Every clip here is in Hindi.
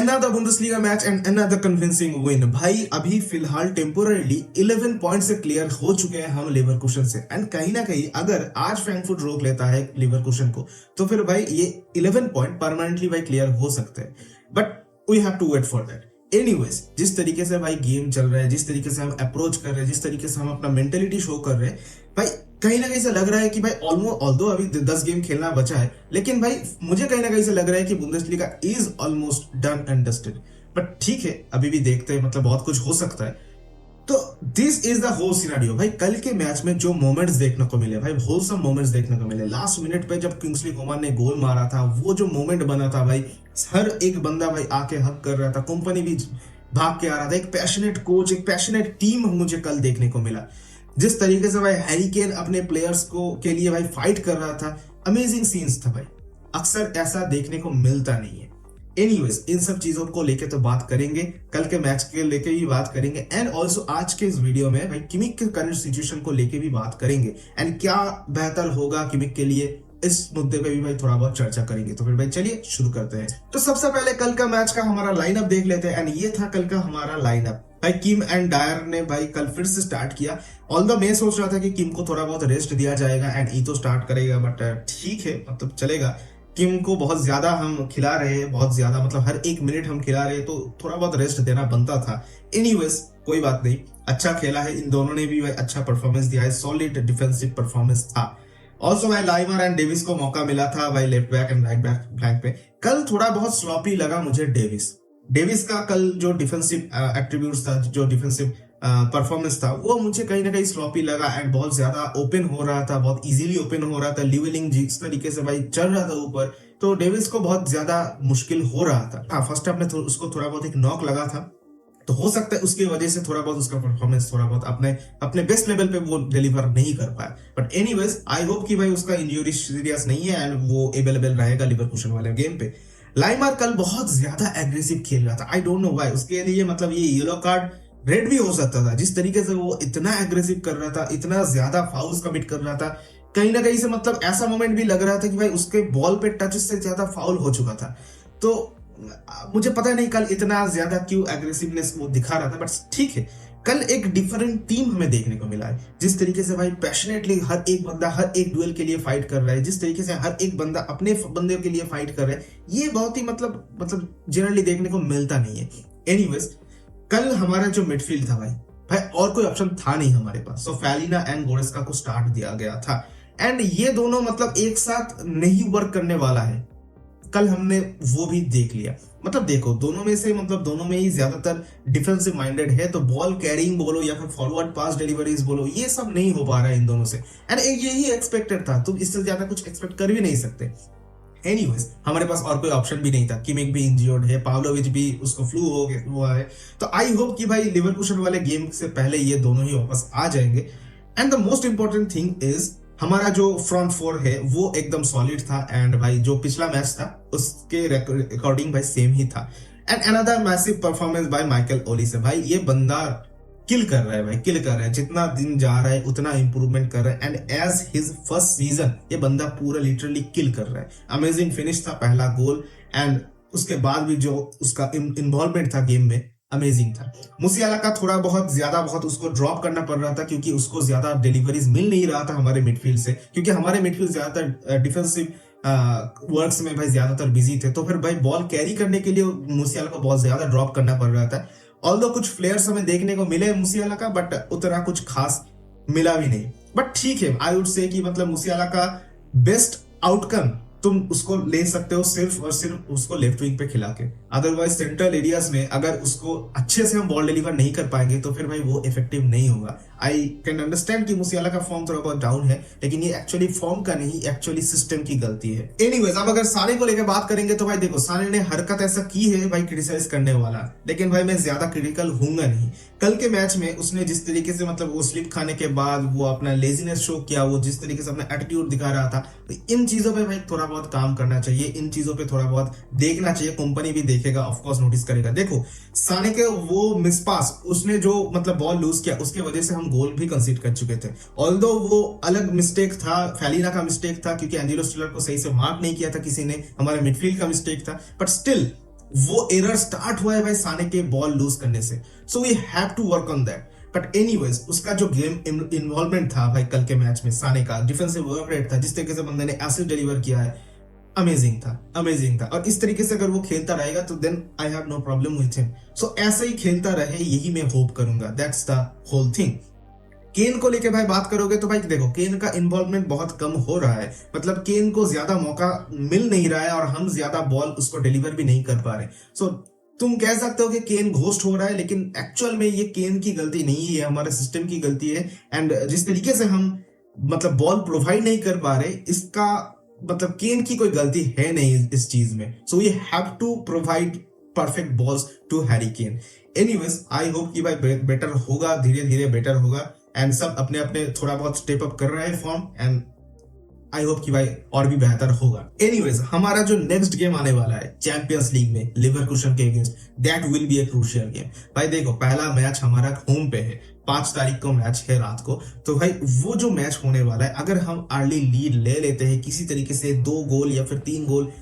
Another Bundesliga match and another convincing win. भाई अभी फिलहाल टेम्पोररीली 11 पॉइंट से क्लियर हो चुके हैं हम लेवरकुशन से, एंड कहीं ना कहीं अगर आज फ्रैंकफर्ट रोक लेता है लेवरकुशन को तो फिर भाई ये 11 पॉइंट परमानेंटली भाई क्लियर हो सकते हैं, but we have to wait for that. Anyways, जिस तरीके से भाई गेम चल रहा है, जिस तरीके से हम अप्रोच कर रहे हैं, जिस तरीके से हम अपना मेंटेलिटी शो कर रहे हैं, भाई कहीं ना कहीं से लग रहा है कि भाई ऑल्दो अभी 10 गेम खेलना बचा है, लेकिन भाई मुझे कहीं ना कहीं से लग रहा है कि Bundesliga is almost done and dusted. But ठीक है, अभी भी देखते हैं, मतलब बहुत कुछ हो सकता है। तो this is the whole scenario. भाई कल के मैच में जो मोमेंट्स देखने को मिले, भाई होलसम मोमेंट्स देखने को मिले। लास्ट मिनट पे जब किंग्सली कोमान ने गोल मारा था, वो जो मोमेंट बना था भाई, हर एक बंदा भाई आके हक कर रहा था, कंपनी भी भाग के आ रहा था। एक पैशनेट कोच, एक पैशनेट टीम मुझे कल देखने को मिला। जिस तरीके से भाई हैरी केन अपने प्लेयर्स को के लिए भाई फाइट कर रहा था, अमेजिंग सीन्स था भाई। अक्सर ऐसा देखने को मिलता नहीं है। एनीवेज, इन सब चीजों को लेके तो बात करेंगे, कल के मैच के लेके भी बात करेंगे, एंड ऑल्सो आज के इस वीडियो में भाई किमिक के करंट सिचुएशन को लेके भी बात करेंगे, एंड क्या बेहतर होगा किमिक के लिए, इस मुद्दे पे भी भाई थोड़ा बहुत चर्चा करेंगे। तो फिर भाई चलिए शुरू करते हैं। तो सबसे पहले कल का मैच का हमारा लाइनअप देख लेते हैं, एंड ये था कल का हमारा लाइनअप। भाई किम एंड डायर ने भाई कल फिर से स्टार्ट किया। ऑल्दो मैं सोच रहा था कि किम को थोड़ा बहुत रेस्ट दिया जाएगा एंड ईतो स्टार्ट करेगा, बट ठीक है, मतलब चलेगा। किम को बहुत ज्यादा हम खिला रहे हैं, बहुत ज्यादा, मतलब हर एक मिनट हम खिला रहे हैं, तो थोड़ा बहुत रेस्ट देना बनता था। एनीवेज, कोई बात नहीं, अच्छा खेला है, इन दोनों ने भी भाई अच्छा परफॉर्मेंस दिया है, सॉलिड डिफेंसिव परफॉर्मेंस था। ऑल्सो भाई लाइमर एंड डेविस को मौका मिला था भाई left back and right back flank पे। कल थोड़ा बहुत स्लॉपी लगा मुझे डेविस का कल जो डिफेंसिव एट्रीब्यूट्स था, जो डिफेंसिव परफॉर्मेंस था, वो मुझे कहीं ना कहीं स्लॉपी लगा, एंड बहुत ज्यादा ओपन हो रहा था, बहुत इजीली ओपन हो रहा था। लिवेलिंग जिस तरीके से भाई चल रहा था ऊपर, तो डेविस को बहुत ज्यादा मुश्किल हो रहा था। हाँ, फर्स्ट हाफ में उसको थोड़ा बहुत एक नॉक लगा था, तो हो सकता है उसकी वजह से थोड़ा बहुत उसका परफॉर्मेंस थोड़ा बहुत अपने बेस्ट लेवल पे वो डिलीवर नहीं कर पाया। बट एनीवेज, आई होप कि भाई उसका इंजरी सीरियस नहीं है एंड वो अवेलेबल रहेगा लिवरकुशन वाले गेम पे। लाइमर कल बहुत ज्यादा एग्रेसिव खेल रहा था, आई डोंट नो व्हाई। उसके लिए मतलब ये येलो कार्ड रेड भी हो सकता था, जिस तरीके से वो इतना एग्रेसिव कर रहा था, इतना ज्यादा फाउल्स कमिट कर रहा था। कहीं ना कहीं से मतलब ऐसा मोमेंट भी लग रहा था कि भाई उसके बॉल पे टच से ज्यादा फाउल हो चुका था। तो मुझे पता नहीं कल इतना ज्यादा क्यों एग्रेसिवनेस वो दिखा रहा था, बट ठीक है। कल एक डिफरेंट टीम हमें देखने को मिला है, जिस तरीके से भाई पैशनेटली हर एक बंदा हर एक डुएल के लिए फाइट कर रहा है, जिस तरीके से हर एक बंदा अपने बंदे के लिए फाइट कर रहा है, ये बहुत ही मतलब जनरली देखने को मिलता नहीं है। एनीवेज, कल हमारा जो मिडफील्ड था भाई और कोई ऑप्शन था नहीं हमारे पास, तो फैलिना एंड गोरेस्का को स्टार्ट दिया गया था, एंड ये दोनों मतलब एक साथ नहीं वर्क करने वाला है। कल हमने वो भी देख लिया। मतलब देखो, दोनों में से मतलब दोनों में ही ज्यादातर डिफेंसिव माइंडेड है, तो बॉल कैरिंग बोलो या फिर फॉरवर्ड पास डिलीवरीज बोलो, ये सब नहीं हो पा रहा है इन दोनों से, एंड यही एक्सपेक्टेड था, तुम इससे ज्यादा कुछ एक्सपेक्ट कर भी नहीं सकते। एनीवेज, हमारे पास और कोई ऑप्शन भी नहीं था। किमिक भी इंजर्ड है, पाव्लोविच भी उसको फ्लू हो गया हुआ है, तो आई होप कि भाई लिवरकुशन वाले गेम से पहले ये दोनों ही वापस आ जाएंगे। And the most important thing is हमारा जो फ्रंट फोर है वो एकदम सॉलिड था, एंड भाई जो पिछला मैच था उसके अकॉर्डिंग भाई सेम ही था। And another massive performance by Michael Olise. भाई ये बंदा किल कर रहा है भाई, किल कर रहा है, जितना दिन जा रहा है उतना इंप्रूवमेंट कर रहा है, and as his first season ये बंदा पूरा लिटरली किल कर रहा है। अमेजिंग फिनिश था, पहला गोल, एंड उसके बाद भी जो उसका इन्वॉल्वमेंट था गेम में अमेजिंग था। मुसियाला का थोड़ा बहुत उसको ड्रॉप करना पड़ रहा था, क्योंकि उसको ज्यादा डिलीवरीज मिल नहीं रहा था हमारे मिडफील्ड से, क्योंकि हमारे मिडफील्ड ज्यादातर डिफेंसिव वर्क्स में भाई ज्यादातर बिजी थे, तो फिर भाई बॉल कैरी करने के लिए मुसियाला को बहुत ज्यादा ड्रॉप करना पड़ रहा था। ऑल्दो कुछ फ्लेयर्स हमें देखने को मिले मुसियाला का, बट उतना कुछ खास मिला भी नहीं। बट ठीक है, आई वुड से कि मतलब मुसियाला का बेस्ट आउटकम तुम उसको ले सकते हो सिर्फ और सिर्फ उसको लेफ्ट विंग पे खिला के। अदरवाइज सेंट्रल एरियाज में अगर उसको अच्छे से हम बॉल डिलीवर नहीं कर पाएंगे तो फिर भाई वो इफेक्टिव नहीं होगा। आई कैन अंडरस्टैंड कि मुसियाला का फॉर्म थोड़ा बहुत डाउन है, लेकिन ये एक्चुअली फॉर्म का नहीं, एक्चुअली सिस्टम की गलती है। एनीवेज, अब अगर साने को लेकर बात करेंगे तो भाई देखो, साने ने हरकत ऐसा की है भाई क्रिटिसाइज करने वाला, लेकिन भाई मैं ज्यादा क्रिटिकल हूंगा नहीं। कल के मैच में उसने जिस तरीके से मतलब वो स्लिप खाने के बाद वो अपना लेजीनेस शो किया, वो जिस तरीके से अपना एटीट्यूड दिखा रहा था, तो इन चीजों पे भाई थोड़ा बहुत काम करना चाहिए, इन चीजों पे थोड़ा बहुत देखना चाहिए। कंपनी भी देखेगा, ऑफकोर्स नोटिस करेगा। देखो, साने के वो मिस पास उसने जो मतलब बॉल लूज किया, उसके वजह से हम गोल भी कंसीड कर चुके थे। ऑल्दो वो अलग मिस्टेक था, फैलिना का मिस्टेक था, क्योंकि एंजेलो स्टिलर को सही से मार्क नहीं किया था किसी ने, हमारे मिडफील्ड का मिस्टेक था, बट स्टिल वो एरर स्टार्ट हुआ है भाई साने के बॉल लूज करने से। So we have to work on that. But anyways उसका जो गेम इन्वॉल्वमेंट था भाई कल के मैच में, साने का डिफेंसिव वर्क रेट था, जिस तरीके से बंदे ने एसिड डिलीवर किया है, अमेजिंग था, अमेजिंग था। और इस तरीके से अगर वो खेलता रहेगा तो then I have no problem with him. So ऐसा ही खेलता रहे, यही मैं होप करूंगा। That's the whole thing. Kane को लेके भाई बात करोगे तो भाई देखो केन का इन्वॉल्वमेंट बहुत कम हो रहा है, मतलब केन को ज्यादा मौका मिल नहीं रहा है और हम ज्यादा बॉल उसको डिलीवर भी नहीं कर पा रहे। सो तुम कह सकते हो कि केन घोस्ट हो रहा है, लेकिन एक्चुअल में ये केन की गलती नहीं है, हमारे सिस्टम की गलती है। एंड जिस तरीके से हम मतलब बॉल प्रोवाइड नहीं कर पा रहे, इसका मतलब केन की कोई गलती है नहीं इस चीज में। So we have to provide perfect balls to Harry Kane. Anyways I hope कि भाई बेटर होगा, धीरे धीरे बेटर होगा एंड सब अपने अपने थोड़ा बहुत स्टेप अप कर रहे हैं फॉर्म, एंड आई होप कि भाई और भी बेहतर होगा। एनीवेज हमारा जो नेक्स्ट गेम आने वाला है चैंपियंस लीग में लिवरकूसन के against, that will be a crucial game. भाई देखो पहला मैच हमारा होम पे है, 5 तारीख को मैच है रात को। तो भाई वो जो मैच होने वाला है, अगर हम अर्ली लीड ले लेते हैं किसी तरीके से 2 गोल या फिर 3 गोल,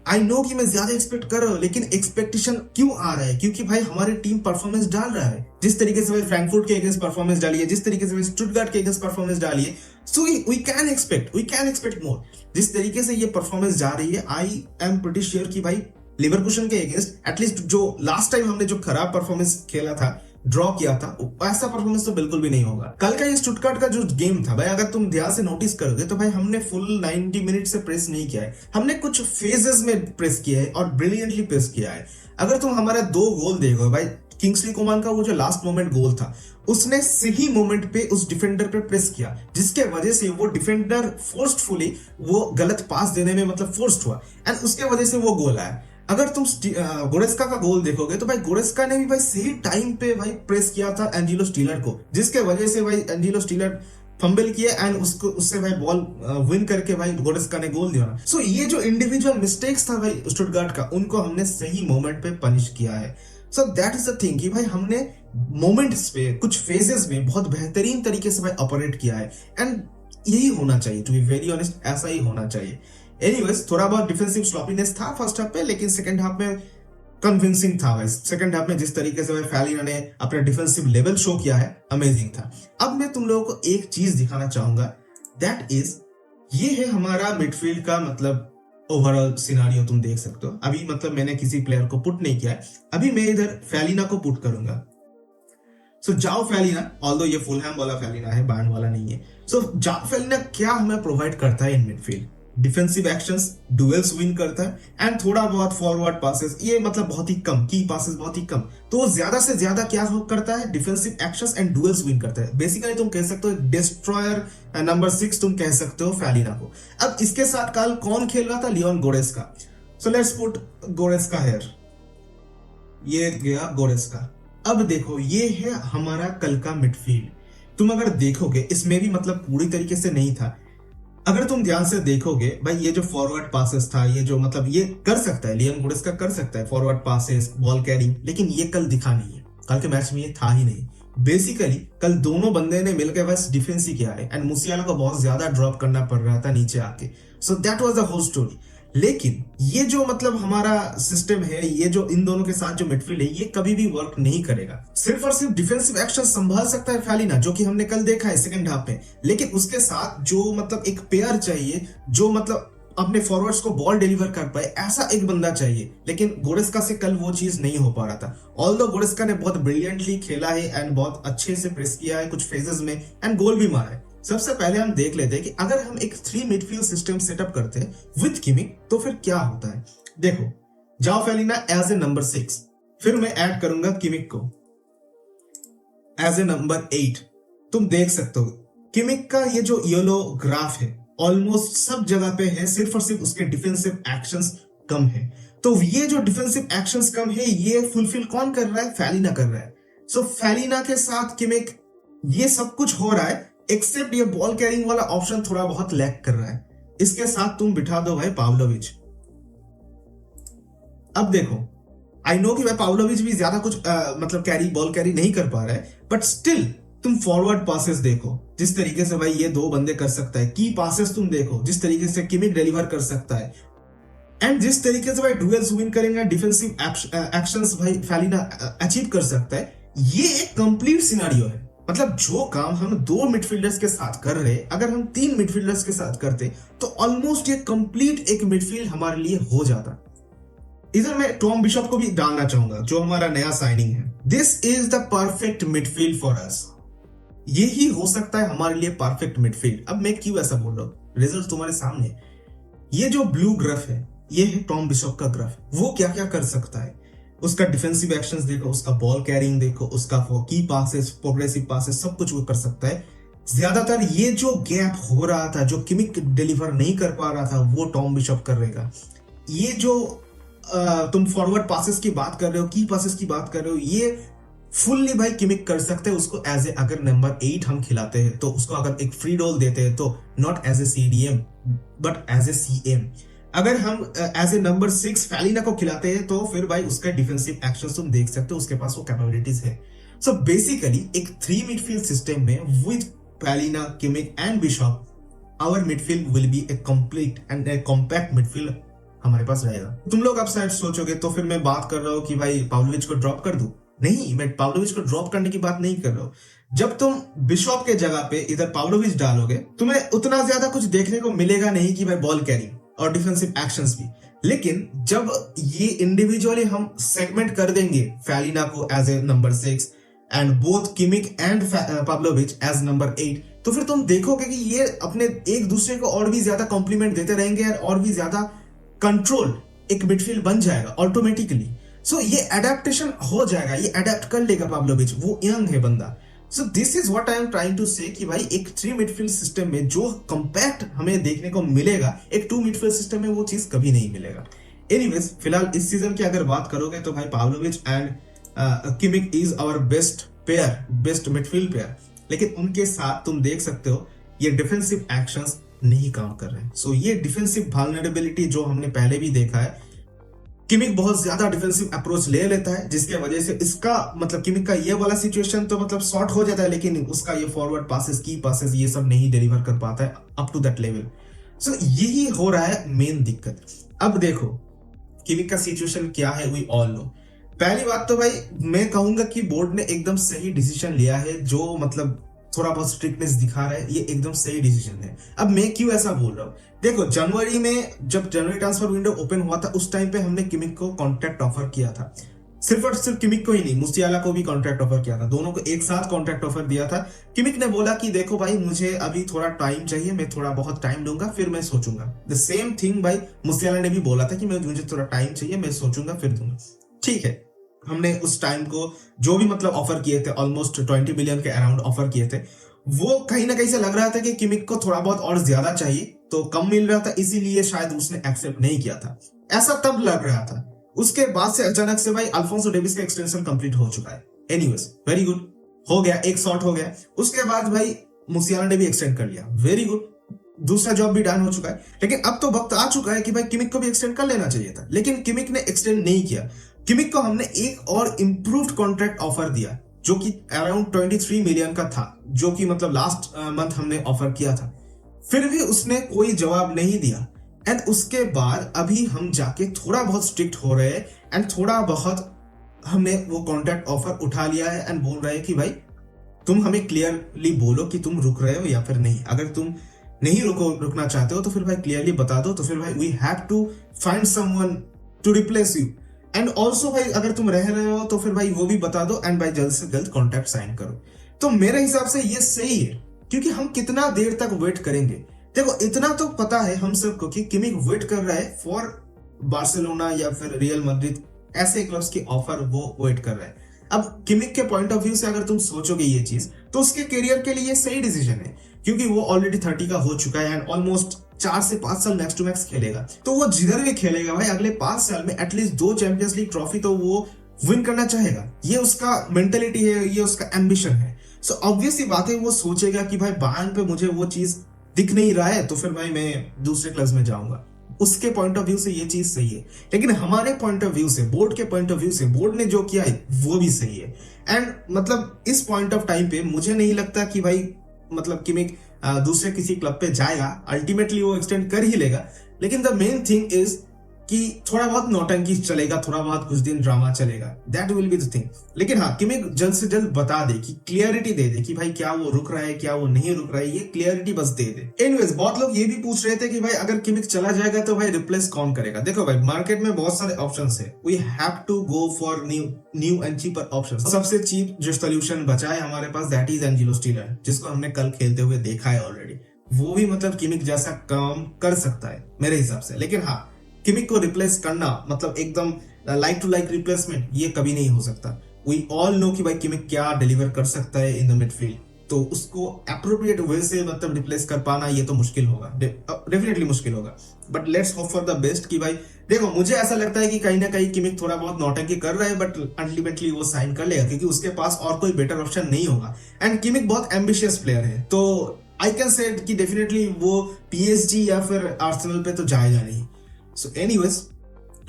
आई नो कि मैं ज्यादा एक्सपेक्ट कर रहा हूँ, लेकिन एक्सपेक्टेशन क्यों आ रहा है? क्योंकि भाई हमारी टीम परफॉर्मेंस डाल रहा है, जिस तरीके से भाई फ्रैंकफर्ट के अगेंस्ट परफॉर्मेंस डाली है, जिस तरीके से भाई स्टुटगार्ट के अगेंस्ट परफॉर्मेंस डाली है। So we can expect more. जिस तरीके से ये परफॉर्मेंस जा रही है, आई एम प्रीटी श्योर कि भाई लिवरकूसन के अगेंस्ट एटलीस्ट जो लास्ट टाइम हमने जो खराब परफॉर्मेंस खेला था, ड्रॉ किया था, ऐसा परफॉर्मेंस तो बिल्कुल भी नहीं होगा। कल का ये स्टुटगार्ट का जो गेम था भाई, अगर तुम ध्यान से नोटिस करोगे तो भाई हमने फुल 90 मिनट से प्रेस नहीं किया है, हमने कुछ फेजेस में प्रेस किया है और ब्रिलियंटली प्रेस किया है। अगर तुम हमारा 2 गोल देखो भाई, किंग्सली कोमान का वो जो लास्ट मोमेंट गोल था, उसने सही मोमेंट पे उस डिफेंडर पे प्रेस किया, जिसके वजह से वो डिफेंडर फोर्सफुली वो गलत पास देने में मतलब फोर्स्ड हुआ एंड उसके वजह से वो गोल आया। अगर तुम गोरेस्का का गोल देखोगे तो भाई गोरेस्का ने भी भाई सही टाइम पे भाई प्रेस किया था एंजिलो स्टीलर को, जिसके वजह से भाई एंजिलो स्टीलर फंबल किया एंड उससे भाई बॉल विन करके भाई गोरेस्का ने गोल दिया। सो ये जो इंडिविजुअल मिस्टेक्स था भाई स्टुटगार्ट का, उनको हमने सही मोमेंट पे पनिश किया है। So that is the thing कि भाई हमने मोमेंट्स पे कुछ फेजेस में बहुत बेहतरीन तरीके से भाई ऑपरेट किया है एंड यही होना चाहिए, टू बी वेरी ऑनेस्ट, ऐसा ही होना चाहिए। एनीवेज थोड़ा बहुत डिफेंसिव स्लॉपीनेस था फर्स्ट हाफ पे, लेकिन सेकंड हाफ में कन्विंसिंग था भाई। सेकंड हाफ में जिस तरीके से भाई फैलिना ने अपना डिफेंसिव लेवल शो किया है, अमेजिंग था। अब मैं तुम लोगों को एक चीज दिखाना चाहूंगा, दैट इज ये है हमारा मिडफील्ड का मतलब ओवरऑल सिनारियो। तुम देख सकते हो अभी मतलब मैंने किसी प्लेयर को पुट नहीं किया है, अभी मैं इधर फैलिना को पुट करूंगा। सो जाओ फैलिना, ऑल्दो ये फुलहैम वाला फैलिना है, बायर्न वाला नहीं है। सो जाओ फैलिना क्या हमें प्रोवाइड करता है इन midfield? Defensive actions, dwells win करता है एंड थोड़ा बहुत फॉरवर्ड पासेस, ये मतलब बहुत ही कम, की पासेस बहुत ही कम। तो ज्यादा से ज्यादा क्या करता है? Defensive actions and dwells win करता है। बेसिकली तुम कह सकते हो डिस्ट्रॉयर नंबर 6 तुम कह सकते हो फैलिना को। अब इसके साथ कल कौन खेल रहा था? Leon Goretzka. So let's put Goretzka here, ये गया गोरेस्का। अब देखो ये है हमारा कल का मिडफील्ड। तुम अगर देखोगे इसमें भी मतलब पूरी तरीके से नहीं था, अगर तुम ध्यान से देखोगे भाई ये जो फॉरवर्ड पासेस था, ये जो मतलब ये कर सकता है, लियोन गोरेस्का कर सकता है फॉरवर्ड पासेस, बॉल कैरिंग, लेकिन ये कल दिखा नहीं है। कल के मैच में ये था ही नहीं। बेसिकली कल दोनों बंदे ने मिलकर बस डिफेंस ही किया है एंड मुसियाला को बहुत ज्यादा ड्रॉप करना पड़ रहा था नीचे आके। So that was the whole story. लेकिन ये जो मतलब हमारा सिस्टम है, ये जो इन दोनों के साथ जो मिडफील्ड है, ये कभी भी वर्क नहीं करेगा। सिर्फ और सिर्फ डिफेंसिव एक्शन संभाल सकता है फैलिना, जो कि हमने कल देखा है सेकंड हाफ में, लेकिन उसके साथ जो मतलब एक पेयर चाहिए जो मतलब अपने फॉरवर्ड्स को बॉल डिलीवर कर पाए, ऐसा एक बंदा चाहिए। लेकिन गोरेस्का से कल वो चीज नहीं हो पा रहा था। ऑल्दो गोरेस्का ने बहुत ब्रिलियंटली खेला है एंड बहुत अच्छे से प्रेस किया है कुछ फेजेस में एंड गोल भी मारा है। सबसे पहले हम देख लेते हैं कि अगर हम एक 3 मिडफील्ड सिस्टम सेटअप करते हैं विद किमिक तो फिर क्या होता है। देखो जाओ फैलिना एज ए नंबर 6, फिर मैं ऐड करूंगा किमिक को एज ए नंबर 8। तुम देख सकते हो किमिक का ये जो येलो ग्राफ है ऑलमोस्ट सब जगह पे है, सिर्फ और सिर्फ उसके डिफेंसिव एक्शंस कम है। तो ये जो डिफेंसिव एक्शंस कम है, ये फुलफिल कौन कर रहा है? फैलिना कर रहा है। सो फैलिना के साथ किमिक, ये सब कुछ हो रहा है एक्सेप्ट ये बॉल कैरिंग वाला ऑप्शन थोड़ा बहुत लैक कर रहा है। इसके साथ तुम बिठा दो भाई पाव्लोविच। अब देखो आई नो कि भाई पाव्लोविच भी ज्यादा कुछ मतलब बॉल कैरी नहीं कर पा रहा है, बट स्टिल तुम फॉरवर्ड पासेस देखो जिस तरीके से भाई ये 2 बंदे कर सकता है। की पासेस तुम देखो जिस तरीके से किमिक डिलीवर कर सकता है। एंड जिस तरीके से भाई डुएल्स विन करेंगे, डिफेंसिव एक्शंस भाई फैलिना अचीव कर सकता है, ये एक कंप्लीट सिनेरियो है। मतलब जो काम हम 2 मिडफील्डर्स के साथ कर रहे, अगर हम 3 मिडफील्डर्स के साथ करते तो ऑलमोस्ट ये कंप्लीट एक मिडफील्ड हमारे लिए हो जाता। इधर मैं टॉम बिशप को भी डालना चाहूंगा, जो हमारा नया साइनिंग है। This is the perfect midfield for us. यही हो सकता है हमारे लिए परफेक्ट मिडफील्ड। अब मैं क्यों ऐसा बोल रहा हूं, रिजल्ट तुम्हारे सामने। ये जो ब्लू ग्राफ है, ये है टॉम बिशप का ग्राफ। वो क्या क्या कर सकता है, उसका डिफेंसिव एक्शंस देखो, उसका बॉल कैरिंग देखो, उसका की पासेस, प्रोग्रेसिव पासेस, सब कुछ वो कर सकता है। ज्यादातर ये जो गैप हो रहा था, जो किमिक डिलीवर नहीं कर पा रहा था, वो टॉम बिशप करेगा। ये जो तुम फॉरवर्ड पासेस की बात कर रहे हो, की पासेस की बात कर रहे हो, ये फुल्ली भाई किमिक कर सकते हैं उसको। एज ए अगर नंबर 8 हम खिलाते हैं तो उसको अगर एक फ्री रोल देते हैं, तो not as a CDM but as a CM। अगर हम एज ए नंबर 6 फैलिना को खिलाते हैं, तो फिर भाई उसका डिफेंसिव एक्शन तुम देख सकते हो, उसके पास वो कैपेबिलिटीज है। सो बेसिकली एक 3 मिडफील्ड सिस्टम में with Palhinha, Kimmich and Bischof, our midfield will be a complete and a compact midfield हमारे पास रहेगा। तुम लोग अब शायद सोचोगे तो फिर मैं बात कर रहा हूँ कि भाई पाव्लोविच को ड्रॉप कर दूं। नहीं, मैं पाव्लोविच को ड्रॉप करने की बात नहीं कर रहा हूँ। जब तुम बिशप के जगह पे इधर पाव्लोविच डालोगे, तुम्हें उतना ज्यादा कुछ देखने को मिलेगा नहीं कि भाई बॉल कैरिंग और डिफेंसिव एक्शंस भी। लेकिन जब ये इंडिविजुअली हम सेगमेंट कर देंगे फैलिना को as a number 6 and both Kimmich and Pavlovic as number 8, तो फिर तुम देखोगे कि ये अपने एक दूसरे को और भी ज्यादा कॉम्प्लीमेंट देते रहेंगे और भी ज्यादा कंट्रोल एक मिडफील्ड बन जाएगा ऑटोमेटिकली। सो ये एडेप्टेशन हो जाएगा, ये अडेप्ट कर लेगा पाव्लोविच, वो यंग है बंदा। So this is what I am trying to say कि भाई एक 3 मिडफील्ड सिस्टम में जो कंपैक्ट हमें देखने को मिलेगा, एक 2 मिडफील्ड सिस्टम में वो चीज कभी नहीं मिलेगा। एनीवेज, फिलहाल इस सीजन की अगर बात करोगे तो भाई Pavlovic and Kimmich is our best pair, best midfield pair. लेकिन उनके साथ तुम देख सकते हो ये डिफेंसिव एक्शंस नहीं काम कर रहे हैं। सो ये डिफेंसिव वल्नरेबिलिटी जो हमने पहले भी देखा है, किमिक बहुत ज्यादा डिफेंसिव अप्रोच ले लेता है, जिसके वजह से इसका मतलब किमिक का ये वाला सिचुएशन तो मतलब शॉर्ट हो जाता है, लेकिन उसका ये फॉरवर्ड पासेस, की पासेस, ये सब नहीं डिलीवर कर पाता है अप टू दैट लेवल। सो यही हो रहा है मेन दिक्कत। अब देखो किमिक का सिचुएशन क्या है, वी ऑल नो। पहली बात तो भाई मैं कहूंगा कि बोर्ड ने एकदम सही डिसीजन लिया है, जो मतलब थोड़ा बहुत स्ट्रिक्टनेस दिखा रहा है, ये एकदम सही डिसीजन है। अब मैं क्यों ऐसा बोल रहा हूँ, देखो जनवरी में जब जनवरी ट्रांसफर विंडो ओपन हुआ था, उस टाइम पे हमने किमिक को कॉन्ट्रैक्ट ऑफर किया था। सिर्फ और सिर्फ किमिक को ही नहीं, मुसियाला को भी कॉन्ट्रैक्ट ऑफर किया था, दोनों को एक साथ कॉन्ट्रैक्ट ऑफर दिया था। किमिक ने बोला कि देखो भाई मुझे अभी थोड़ा टाइम चाहिए, मैं थोड़ा बहुत टाइम लूंगा, फिर मैं सोचूंगा। द सेम थिंग भाई मुसियाला ने भी बोला था कि मुझे थोड़ा टाइम चाहिए, मैं सोचूंगा फिर दूंगा। ठीक है, हमने उस टाइम को जो भी मतलब ऑफर किए थे, ऑलमोस्ट 20 मिलियन के अराउंड ऑफर किए थे, वो कहीं ना कहीं से लग रहा था कि किमिक को थोड़ा बहुत और ज्यादा चाहिए, तो कम मिल रहा था, इसीलिए शायद उसने एक्सेप्ट नहीं किया था, ऐसा तब लग रहा था। उसके बाद से अचानक से भाई अल्फोंसो डेविस का एक्सटेंशन कंप्लीट हो चुका है। एनीवेज, वेरी गुड, हो गया, एक शॉट हो गया। उसके बाद भाई मुसियाला ने भी एक्सटेंड कर लिया, वेरी गुड, दूसरा जॉब भी डन हो चुका है। लेकिन अब तो वक्त आ चुका है कि भाई किमिक को भी एक्सटेंड कर लेना चाहिए था, लेकिन किमिक ने एक्सटेंड नहीं किया। किमिक को हमने एक और इंप्रूव्ड कॉन्ट्रैक्ट ऑफर दिया, जो कि अराउंड 23 मिलियन का था, जो कि मतलब लास्ट मंथ हमने ऑफर किया था। फिर भी उसने कोई जवाब नहीं दिया। एंड उसके बाद अभी हम जाके थोड़ा बहुत स्ट्रिक्ट हो रहे हैं एंड थोड़ा बहुत हमने वो कॉन्ट्रैक्ट ऑफर उठा लिया है एंड बोल रहे हैं कि भाई तुम हमें क्लियरली बोलो कि तुम रुक रहे हो या फिर नहीं। अगर तुम नहीं रुकना चाहते हो तो फिर भाई क्लियरली बता दो, तो फिर भाई we have to find someone to replace you. And also भाई अगर तुम रह रहे हो तो फिर भाई वो भी बता दो एंड भाई जल्द से जल्द कॉन्ट्रैक्ट साइन करो। तो मेरे हिसाब से ये सही है, क्योंकि हम कितना देर तक वेट करेंगे। देखो इतना तो पता है हम सबको कि किमिक वेट कर रहा है फॉर बार्सिलोना या फिर रियल मैड्रिड, ऐसे क्लब्स की ऑफर वो वेट कर रहा है। अब किमिक के पॉइंट ऑफ व्यू से अगर तुम सोचोगे ये चीज, तो उसके करियर के लिए सही डिसीजन है, क्योंकि वो ऑलरेडी 30 का हो चुका है एंड ऑलमोस्ट 4 से 5 साल मैक्स टू मैक्स खेलेगा। तो वो जिधर भी खेलेगा भाई अगले 5 साल में एटलीस्ट 2 चैंपियंस लीग ट्रॉफी तो वो विन करना चाहेगा। ये उसका मेंटेलिटी है, ये उसका एम्बिशन है। सो ऑब्वियस ही बात है, वो सोचेगा कि भाई बायर्न पे मुझे वो चीज दिख नहीं रहा है, तो फिर भाई मैं दूसरे क्लब्स में जाऊंगा। उसके पॉइंट ऑफ व्यू से ये चीज सही है, लेकिन हमारे पॉइंट ऑफ व्यू से, बोर्ड के पॉइंट ऑफ व्यू से, बोर्ड ने जो किया है वो भी सही है। एंड मतलब इस पॉइंट ऑफ टाइम पे मुझे नहीं लगता कि भाई मतलब किमिक दूसरे किसी क्लब पे जाएगा, अल्टीमेटली वो एक्सटेंड कर ही लेगा। लेकिन द मेन थिंग इज कि थोड़ा बहुत नौटंकी चलेगा, थोड़ा बहुत कुछ दिन ड्रामा चलेगा, that will be the thing. लेकिन हाँ, किमिक जल्द से जल्द बता दे कि क्लियरिटी दे दे कि भाई क्या वो रुक रहा है, क्या वो नहीं रुक रहा है, ये क्लियरिटी बस दे दे। एनीवेज, बहुत लोग ये भी पूछ रहे थे कि भाई अगर किमिक चला जाएगा तो भाई रिप्लेस कौन करेगा। देखो भाई, मार्केट में बहुत सारे ऑप्शंस है, we have to go for new and cheaper options. सबसे चीप जो सोल्यूशन बचा है हमारे पास, दैट इज एंजेलो स्टीलर, जिसको हमने कल खेलते हुए देखा है ऑलरेडी। वो भी मतलब किमिक जैसा काम कर सकता है मेरे हिसाब से। लेकिन हाँ, किमिक को रिप्लेस करना मतलब एकदम लाइक टू लाइक रिप्लेसमेंट, ये कभी नहीं हो सकता। वी ऑल नो कि भाई किमिक क्या डिलीवर कर सकता है इन द मिडफील्ड, तो उसको एप्रोप्रिएट वे से मतलब रिप्लेस कर पाना ये तो मुश्किल होगा, डेफिनेटली मुश्किल होगा। But let's hope for the best कि भाई देखो, मुझे ऐसा लगता है कि कहीं ना कहीं किमिक थोड़ा बहुत नौटंकी कर रहा है, बट अल्टीमेटली वो साइन कर लेगा क्योंकि उसके पास और कोई बेटर ऑप्शन नहीं होगा। एंड किमिक बहुत एम्बिशियस प्लेयर है, तो आई कैन से कि डेफिनेटली वो पीएसजी या फिर आर्सेनल पे तो जाएगा नहीं। So anyways,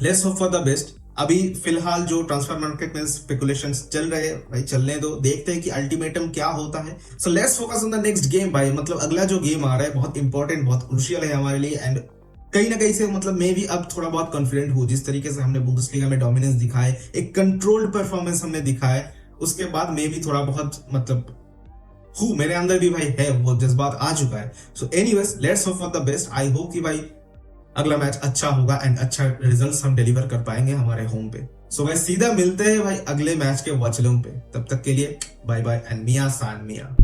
let's hope for the best. अभी फिलहाल जो ट्रांसफर मार्केट में स्पेकुलेशंस चल रहे हैं भाई, चलने दो, देखते हैं कि अल्टीमेटम क्या होता है। So let's focus on the next game भाई। मतलब अगला जो गेम आ रहा है बहुत इंपॉर्टेंट, बहुत क्रूशियल है हमारे लिए। एंड कहीं ना कहीं से मतलब मैं भी अब थोड़ा बहुत कॉन्फिडेंट हूँ, जिस तरीके से हमने बुंदेसलीगा में डोमिनेंस दिखाए, एक कंट्रोल्ड परफॉर्मेंस हमने दिखाया, उसके बाद मैं भी थोड़ा बहुत मतलब मेरे अंदर भी भाई है, वो जज्बात आ चुका है। So anyways, let's hope for the best. I hope कि भाई अगला मैच अच्छा होगा एंड अच्छा रिजल्ट्स हम डिलीवर कर पाएंगे हमारे होम पे। सो भाई सीधा मिलते हैं भाई अगले मैच के वॉच लॉन्ग पे। तब तक के लिए बाय बाय एंड मिया सान मिया।